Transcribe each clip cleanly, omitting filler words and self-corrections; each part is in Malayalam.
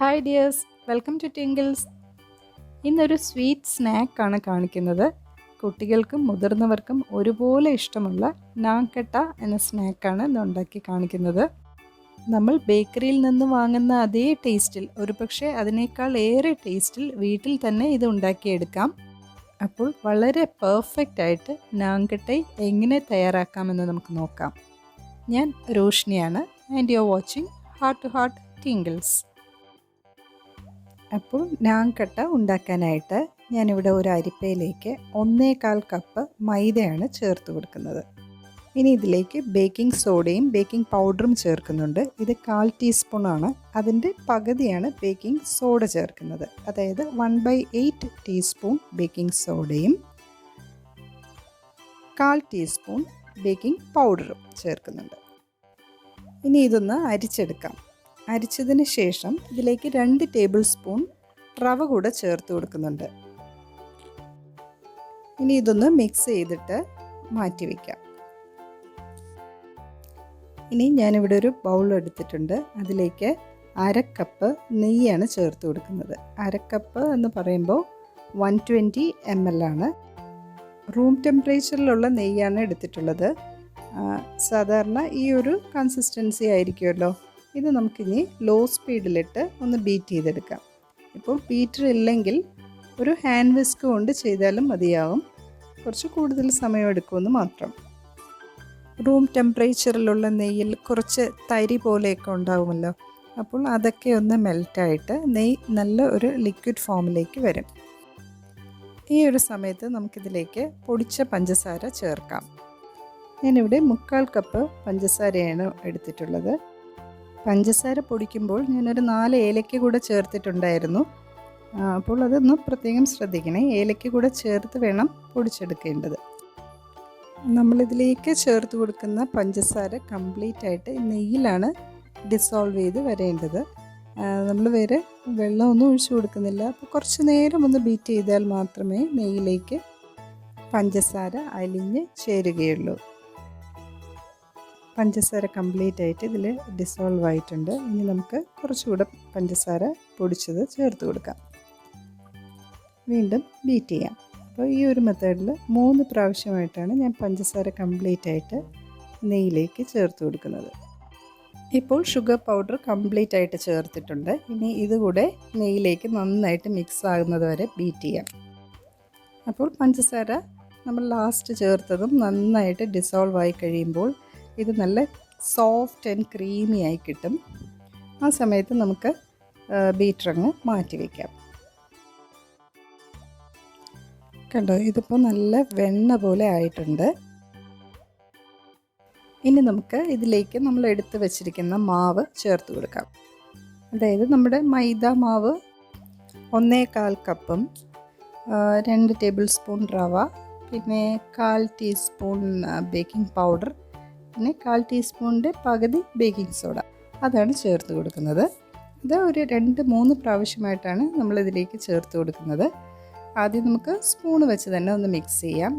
Hi dears, welcome to Tinkles. ഇന്നൊരു സ്വീറ്റ് സ്നാക്കാണ് കാണിക്കുന്നത്. കുട്ടികൾക്കും മുതിർന്നവർക്കും ഒരുപോലെ ഇഷ്ടമുള്ള നാങ്കട്ട എന്ന സ്നാക്കാണ് ഇന്ന് ഉണ്ടാക്കി കാണിക്കുന്നത്. നമ്മൾ ബേക്കറിയിൽ നിന്ന് വാങ്ങുന്ന അതേ ടേസ്റ്റിൽ, ഒരുപക്ഷെ അതിനേക്കാൾ ഏറെ ടേസ്റ്റിൽ വീട്ടിൽ തന്നെ ഇത് ഉണ്ടാക്കിയെടുക്കാം. അപ്പോൾ വളരെ പെർഫെക്റ്റ് ആയിട്ട് നാങ്കട്ടൈ എങ്ങനെ തയ്യാറാക്കാമെന്ന് നമുക്ക് നോക്കാം. ഞാൻ റോഷ്നിയാണ് and you are watching heart to heart Tinkles. അപ്പോൾ നാങ്കട്ട ഉണ്ടാക്കാനായിട്ട് ഞാനിവിടെ ഒരു അരിപ്പയിലേക്ക് 1/4 കപ്പ് മൈദയാണ് ചേർത്ത് കൊടുക്കുന്നത്. ഇനി ഇതിലേക്ക് ബേക്കിംഗ് സോഡയും ബേക്കിംഗ് പൗഡറും ചേർക്കുന്നുണ്ട്. ഇത് 1/4 ടീസ്പൂണാണ്. അതിൻ്റെ പകുതിയാണ് ബേക്കിംഗ് സോഡ ചേർക്കുന്നത്. അതായത് 1/8 ടീസ്പൂൺ ബേക്കിംഗ് സോഡയും 1/4 ടീസ്പൂൺ ബേക്കിംഗ് പൗഡറും ചേർക്കുന്നുണ്ട്. ഇനി ഇതൊന്ന് അരിച്ചെടുക്കാം. അരിച്ചതിന് ശേഷം ഇതിലേക്ക് 2 ടേബിൾ സ്പൂൺ റവ കൂടെ ചേർത്ത് കൊടുക്കുന്നുണ്ട്. ഇനി ഇതൊന്ന് മിക്സ് ചെയ്തിട്ട് മാറ്റി വയ്ക്കാം. ഇനി ഞാനിവിടെ ഒരു ബൗൾ എടുത്തിട്ടുണ്ട്. അതിലേക്ക് 1/2 കപ്പ് നെയ്യാണ് ചേർത്ത് കൊടുക്കുന്നത്. 1/2 കപ്പ് എന്ന് പറയുമ്പോൾ 120 ml ആണ്. റൂം ടെമ്പറേച്ചറിലുള്ള നെയ്യാണ് എടുത്തിട്ടുള്ളത്. സാധാരണ ഈ ഒരു കൺസിസ്റ്റൻസി ആയിരിക്കുമല്ലോ. ഇത് നമുക്കിനി ലോ സ്പീഡിലിട്ട് ഒന്ന് ബീറ്റ് ചെയ്തെടുക്കാം. ഇപ്പോൾ ബീറ്റർ ഇല്ലെങ്കിൽ ഒരു ഹാൻഡ് വിസ്ക് കൊണ്ട് ചെയ്താലും മതിയാവും. കുറച്ച് കൂടുതൽ സമയം എടുക്കുമെന്ന് മാത്രം. റൂം ടെമ്പറേച്ചറിലുള്ള നെയ്യിൽ കുറച്ച് തരി പോലെയൊക്കെ ഉണ്ടാവുമല്ലോ. അപ്പോൾ അതൊക്കെ ഒന്ന് മെൽറ്റായിട്ട് നെയ്യ് നല്ല ഒരു ലിക്വിഡ് ഫോമിലേക്ക് വരും. ഈ ഒരു സമയത്ത് നമുക്കിതിലേക്ക് പൊടിച്ച പഞ്ചസാര ചേർക്കാം. ഞാനിവിടെ 1/4 കപ്പ് പഞ്ചസാരയാണ് എടുത്തിട്ടുള്ളത്. പഞ്ചസാര പൊടിക്കുമ്പോൾ ഞാനൊരു 4 ഏലക്ക കൂടെ ചേർത്തിട്ടുണ്ടായിരുന്നു. അപ്പോൾ അതൊന്ന് പ്രത്യേകം ശ്രദ്ധിക്കണേ. ഏലക്ക കൂടെ ചേർത്ത് വേണം പൊടിച്ചെടുക്കേണ്ടത്. നമ്മളിതിലേക്ക് ചേർത്ത് കൊടുക്കുന്ന പഞ്ചസാര കംപ്ലീറ്റ് ആയിട്ട് നെയ്യിലാണ് ഡിസോൾവ് ചെയ്ത് വരേണ്ടത്. നമ്മൾ വേറെ വെള്ളമൊന്നും ഒഴിച്ചു കൊടുക്കുന്നില്ല. അപ്പോൾ കുറച്ച് നേരം ഒന്ന് ബീറ്റ് ചെയ്താൽ മാത്രമേ നെയ്യിലേക്ക് പഞ്ചസാര അലിഞ്ഞ് ചേരുകയുള്ളൂ. പഞ്ചസാര കംപ്ലീറ്റ് ആയിട്ട് ഇതിൽ ഡിസോൾവ് ആയിട്ടുണ്ട്. ഇനി നമുക്ക് കുറച്ചുകൂടെ പഞ്ചസാര പൊടിച്ചത് ചേർത്ത് കൊടുക്കാം. വീണ്ടും ബീറ്റ് ചെയ്യാം. അപ്പോൾ ഈ ഒരു മെത്തേഡിൽ 3 പ്രാവശ്യമായിട്ടാണ് ഞാൻ പഞ്ചസാര കംപ്ലീറ്റ് ആയിട്ട് നെയ്യിലേക്ക് ചേർത്ത് കൊടുക്കുന്നത്. ഇപ്പോൾ ഷുഗർ പൗഡർ കംപ്ലീറ്റ് ആയിട്ട് ചേർത്തിട്ടുണ്ട്. ഇനി ഇതുകൂടെ നെയ്യിലേക്ക് നന്നായിട്ട് മിക്സ് ആകുന്നത് വരെ ബീറ്റ് ചെയ്യാം. അപ്പോൾ പഞ്ചസാര നമ്മൾ ലാസ്റ്റ് ചേർത്തതും നന്നായിട്ട് ഡിസോൾവ് ആയി കഴിയുമ്പോൾ ഇത് നല്ല സോഫ്റ്റ് ആൻഡ് ക്രീമി ആയി കിട്ടും. ആ സമയത്ത് നമുക്ക് ബീറ്ററങ്ങ് മാറ്റി വയ്ക്കാം. കണ്ടോ, ഇതിപ്പോൾ നല്ല വെണ്ണ പോലെ ആയിട്ടുണ്ട്. ഇനി നമുക്ക് ഇതിലേക്ക് നമ്മൾ എടുത്ത് വെച്ചിരിക്കുന്ന മാവ് ചേർത്ത് കൊടുക്കാം. അതായത് നമ്മുടെ മൈദ മാവ് 1/4 കപ്പും 2 ടേബിൾ സ്പൂൺ റവ, പിന്നെ 1/4 ടീസ്പൂൺ ബേക്കിംഗ് പൗഡർ, പിന്നെ 1/4 ടീസ്പൂണിൻ്റെ പകുതി ബേക്കിംഗ് സോഡ, അതാണ് ചേർത്ത് കൊടുക്കുന്നത്. ഇത് ഒരു 2-3 പ്രാവശ്യമായിട്ടാണ് നമ്മളിതിലേക്ക് ചേർത്ത് കൊടുക്കുന്നത്. ആദ്യം നമുക്ക് സ്പൂണ് വെച്ച് തന്നെ ഒന്ന് മിക്സ് ചെയ്യാം.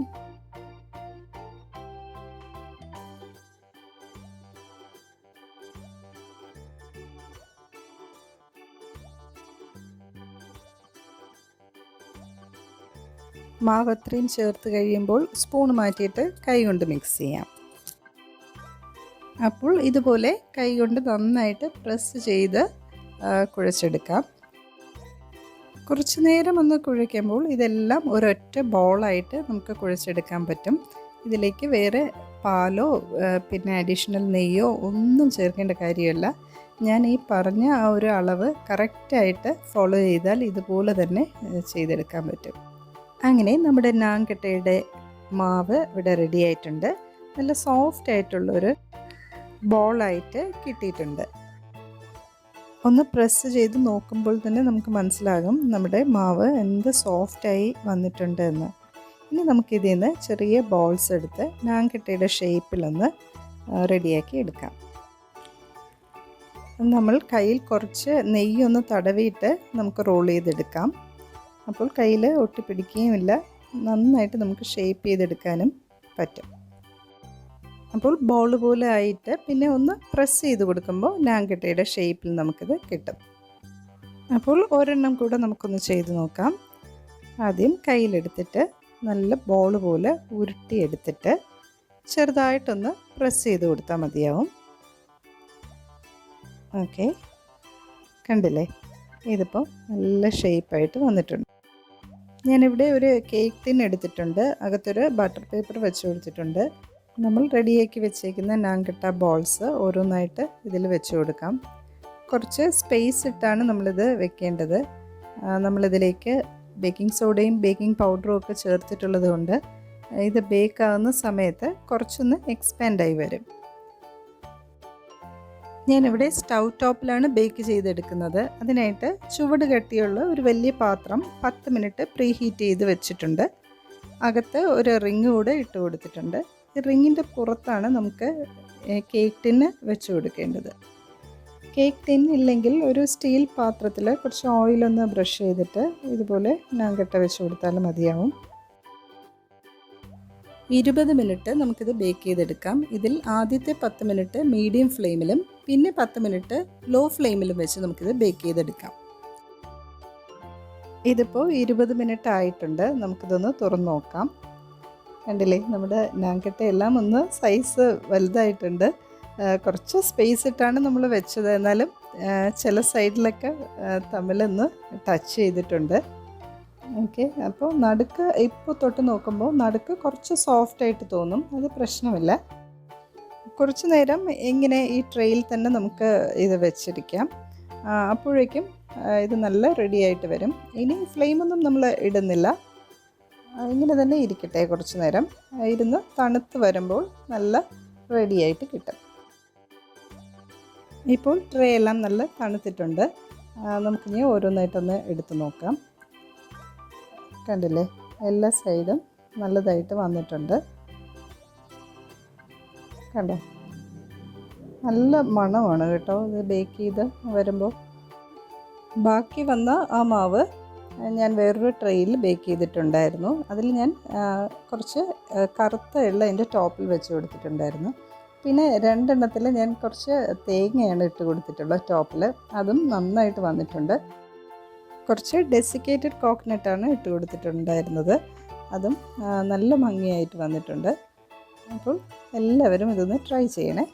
മാവ് അത്രയും ചേർത്ത് കഴിയുമ്പോൾ സ്പൂൺ മാറ്റിയിട്ട് കൈ കൊണ്ട് മിക്സ് ചെയ്യാം. അപ്പോൾ ഇതുപോലെ കൈ കൊണ്ട് നന്നായിട്ട് പ്രസ് ചെയ്ത് കുഴച്ചെടുക്കാം. കുറച്ച് നേരം ഒന്ന് കുഴയ്ക്കുമ്പോൾ ഇതെല്ലാം ഒരൊറ്റ ബോളായിട്ട് നമുക്ക് കുഴച്ചെടുക്കാൻ പറ്റും. ഇതിലേക്ക് വേറെ പാലോ പിന്നെ അഡീഷണൽ നെയ്യോ ഒന്നും ചേർക്കേണ്ട കാര്യമല്ല. ഞാൻ ഈ പറഞ്ഞ ആ ഒരു അളവ് കറക്റ്റായിട്ട് ഫോളോ ചെയ്താൽ ഇതുപോലെ തന്നെ ചെയ്തെടുക്കാൻ പറ്റും. അങ്ങനെ നമ്മുടെ നാങ്കട്ടയുടെ മാവ് ഇവിടെ റെഡി ആയിട്ടുണ്ട്. നല്ല സോഫ്റ്റ് ആയിട്ടുള്ളൊരു ബോളായിട്ട് കിട്ടിയിട്ടുണ്ട്. ഒന്ന് പ്രസ് ചെയ്ത് നോക്കുമ്പോൾ തന്നെ നമുക്ക് മനസ്സിലാകും നമ്മുടെ മാവ് എന്ത് സോഫ്റ്റായി വന്നിട്ടുണ്ട് എന്ന്. ഇനി നമുക്കിതിൽ നിന്ന് ചെറിയ ബോൾസ് എടുത്ത് നാങ്കട്ടയുടെ ഷേപ്പിലൊന്ന് റെഡിയാക്കി എടുക്കാം. നമ്മൾ കയ്യിൽ കുറച്ച് നെയ്യൊന്ന് തടവിയിട്ട് നമുക്ക് റോൾ ചെയ്തെടുക്കാം. അപ്പോൾ കയ്യിൽ ഒട്ടിപ്പിടിക്കുകയുമില്ല, നന്നായിട്ട് നമുക്ക് ഷേപ്പ് ചെയ്തെടുക്കാനും പറ്റും. അപ്പോൾ ബോൾ പോലെ ആയിട്ട് പിന്നെ ഒന്ന് പ്രസ് ചെയ്ത് കൊടുക്കുമ്പോൾ നാങ്കട്ടയുടെ ഷേപ്പിൽ നമുക്കിത് കിട്ടും. അപ്പോൾ ഒരെണ്ണം കൂടെ നമുക്കൊന്ന് ചെയ്ത് നോക്കാം. ആദ്യം കയ്യിലെടുത്തിട്ട് നല്ല ബോൾ പോലെ ഉരുട്ടിയെടുത്തിട്ട് ചെറുതായിട്ടൊന്ന് പ്രസ് ചെയ്ത് കൊടുത്താൽ മതിയാവും. ഓക്കെ, കണ്ടില്ലേ? ഇതിപ്പോൾ നല്ല ഷേപ്പായിട്ട് വന്നിട്ടുണ്ട്. ഞാനിവിടെ ഒരു കേക്ക് ടിൻ എടുത്തിട്ടുണ്ട്. അകത്തൊരു ബട്ടർ പേപ്പർ വെച്ച് കൊടുത്തിട്ടുണ്ട്. നമ്മൾ റെഡിയാക്കി വെച്ചേക്കുന്ന നാങ്കട്ട ബോൾസ് ഓരോന്നായിട്ട് ഇതിൽ വെച്ച് കൊടുക്കാം. കുറച്ച് സ്പേസ് ഇട്ടാണ് നമ്മളിത് വെക്കേണ്ടത്. നമ്മളിതിലേക്ക് ബേക്കിംഗ് സോഡയും ബേക്കിംഗ് പൗഡറും ഒക്കെ ചേർത്തിട്ടുള്ളത് കൊണ്ട് ഇത് ബേക്കാവുന്ന സമയത്ത് കുറച്ചൊന്ന് എക്സ്പാൻഡായി വരും. ഞാനിവിടെ സ്റ്റൗ ടോപ്പിലാണ് ബേക്ക് ചെയ്തെടുക്കുന്നത്. അതിനായിട്ട് ചുവട് കട്ടിയുള്ള ഒരു വലിയ പാത്രം 10 മിനിറ്റ് പ്രീ ഹീറ്റ് ചെയ്ത് വെച്ചിട്ടുണ്ട്. അകത്ത് ഒരു റിങ് കൂടെ ഇട്ട് കൊടുത്തിട്ടുണ്ട്. ഈ റിങ്ങിൻ്റെ പുറത്താണ് നമുക്ക് കേക്ക് ടിന്ന് വെച്ച് കൊടുക്കേണ്ടത്. കേക്ക് ടിൻ ഇല്ലെങ്കിൽ ഒരു സ്റ്റീൽ പാത്രത്തിൽ കുറച്ച് ഓയിലൊന്ന് ബ്രഷ് ചെയ്തിട്ട് ഇതുപോലെ നാങ്കട്ട വെച്ച് കൊടുത്താലും മതിയാവും. 20 മിനിറ്റ് നമുക്കിത് ബേക്ക് ചെയ്തെടുക്കാം. ഇതിൽ ആദ്യത്തെ 10 മിനിറ്റ് മീഡിയം ഫ്ലെയിമിലും പിന്നെ 10 മിനിറ്റ് ലോ ഫ്ലെയിമിലും വെച്ച് നമുക്കിത് ബേക്ക് ചെയ്തെടുക്കാം. ഇതിപ്പോൾ 20 മിനിറ്റ് ആയിട്ടുണ്ട്. നമുക്കിതൊന്ന് തുറന്ന് നോക്കാം. കണ്ടില്ലേ, നമ്മുടെ നാങ്കട്ട എല്ലാം ഒന്ന് സൈസ് വലുതായിട്ടുണ്ട്. കുറച്ച് സ്പേസ് ഇട്ടാണ് നമ്മൾ വെച്ചത്. എന്നാലും ചില സൈഡിലൊക്കെ തമ്മിലൊന്ന് ടച്ച് ചെയ്തിട്ടുണ്ട്. ഓക്കെ, അപ്പോൾ നടുക്ക് ഇപ്പോൾ തൊട്ട് നോക്കുമ്പോൾ നടുക്ക് കുറച്ച് സോഫ്റ്റായിട്ട് തോന്നും. അത് പ്രശ്നമില്ല. കുറച്ച് നേരം ഇങ്ങനെ ഈ ട്രേയിൽ തന്നെ നമുക്ക് ഇത് വെച്ചിരിക്കാം. അപ്പോഴേക്കും ഇത് നല്ല റെഡി ആയിട്ട് വരും. ഇനി ഫ്ലെയിമൊന്നും നമ്മൾ ഇടുന്നില്ല. ഇങ്ങനെ തന്നെ ഇരിക്കട്ടെ. കുറച്ച് നേരം ഇരുന്ന് തണുത്ത് വരുമ്പോൾ നല്ല റെഡിയായിട്ട് കിട്ടും. ഇപ്പോൾ ട്രേ എല്ലാം നല്ല തണുത്തിട്ടുണ്ട്. നമുക്കിനി ഓരോന്നായിട്ടൊന്ന് എടുത്ത് നോക്കാം. കണ്ടില്ലേ, എല്ലാ സൈഡും നല്ലതായിട്ട് വന്നിട്ടുണ്ട്. കണ്ടോ, നല്ല മണമാണ് കേട്ടോ ഇത് ബേക്ക് ചെയ്ത് വരുമ്പോൾ. ബാക്കി വന്ന ആ മാവ് ഞാൻ വേറൊരു ട്രേയിൽ ബേക്ക് ചെയ്തിട്ടുണ്ടായിരുന്നു. അതിൽ ഞാൻ കുറച്ച് കറുത്ത എള്ള അതിൻ്റെ ടോപ്പിൽ വെച്ച് കൊടുത്തിട്ടുണ്ടായിരുന്നു. പിന്നെ 2 എണ്ണത്തിൽ ഞാൻ കുറച്ച് തേങ്ങയാണ് ഇട്ട് കൊടുത്തിട്ടുള്ളത് ടോപ്പിൽ. അതും നന്നായിട്ട് വന്നിട്ടുണ്ട്. കുറച്ച് ഡെസിക്കേറ്റഡ് കോക്കനട്ടാണ് ഇട്ട് കൊടുത്തിട്ടുണ്ടായിരുന്നത്. അതും നല്ല ഭംഗിയായിട്ട് വന്നിട്ടുണ്ട്. അപ്പോൾ എല്ലാവരും ഇതൊന്ന് ട്രൈ ചെയ്യണേ.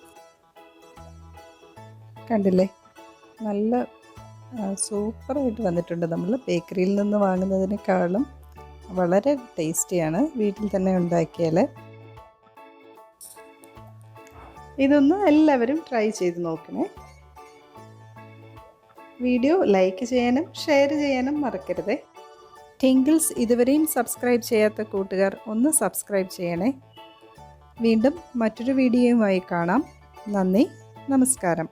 കണ്ടില്ലേ, നല്ല സൂപ്പറായിട്ട് വന്നിട്ടുണ്ട്. നമ്മൾ ബേക്കറിയിൽ നിന്ന് വാങ്ങുന്നതിനേക്കാളും വളരെ ടേസ്റ്റിയാണ് വീട്ടിൽ തന്നെ ഉണ്ടാക്കിയാൽ. ഇതൊന്ന് എല്ലാവരും ട്രൈ ചെയ്ത് നോക്കണേ. വീഡിയോ ലൈക്ക് ചെയ്യാനും ഷെയർ ചെയ്യാനും മറക്കരുത്. ടിങ്കിൾസ് ഇതുവരെയും സബ്സ്ക്രൈബ് ചെയ്യാത്ത കൂട്ടുകാർ ഒന്ന് സബ്സ്ക്രൈബ് ചെയ്യണേ. വീണ്ടും മറ്റൊരു വീഡിയോയുമായി കാണാം. നന്ദി, നമസ്കാരം.